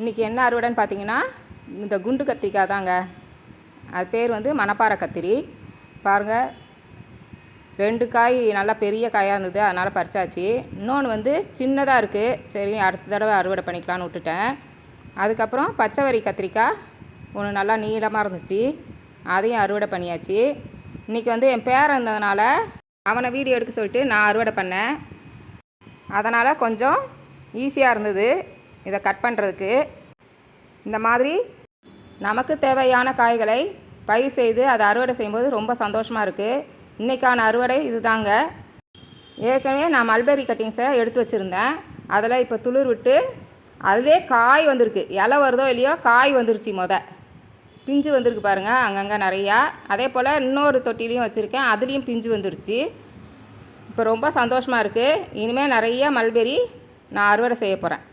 இன்றைக்கி என்ன அறுவடைன்னு பார்த்தீங்கன்னா, இந்த குண்டு கத்திரிக்காய் தாங்க. அது பேர் வந்து மணப்பாறை கத்திரி. பாருங்கள், 2 காய் நல்லா பெரிய காயாக இருந்தது, அதனால் பறிச்சாச்சு. இன்னொன்று வந்து சின்னதாக இருக்குது, சரி அடுத்த தடவை அறுவடை பண்ணிக்கலான்னு விட்டுட்டேன். அதுக்கப்புறம் பச்சைவரி கத்திரிக்காய் ஒன்று நல்லா நீளமாக இருந்துச்சு, அதையும் அறுவடை பண்ணியாச்சு. இன்றைக்கி வந்து என் பேரன் இருந்ததுனால அவனை வீடியோ எடுக்க சொல்லிட்டு நான் அறுவடை பண்ணேன். அதனால் கொஞ்சம் ஈஸியாக இருந்தது இதை கட் பண்ணுறதுக்கு. இந்த மாதிரி நமக்கு தேவையான காய்களை பயிர் செய்து அதை அறுவடை செய்யும்போது ரொம்ப சந்தோஷமாக இருக்குது. இன்றைக்கான அறுவடை இது தாங்க. ஏற்கனவே நான் மல்பெரி கட்டிங்ஸை எடுத்து வச்சுருந்தேன். அதில் இப்போ துளிர் விட்டு அதிலே காய் வந்திருக்கு. இலை வருதோ இல்லையோ காய் வந்துருச்சு. பிஞ்சு வந்திருக்கு பாருங்கள், அங்கங்கே நிறையா. அதே போல் இன்னொரு தொட்டிலையும் வச்சுருக்கேன், அதுலேயும் பிஞ்சு வந்துருச்சு. இப்போ ரொம்ப சந்தோஷமாக இருக்குது. இனிமேல் நிறைய மல்பெரி நான் அறுவடை செய்ய போகிறேன்.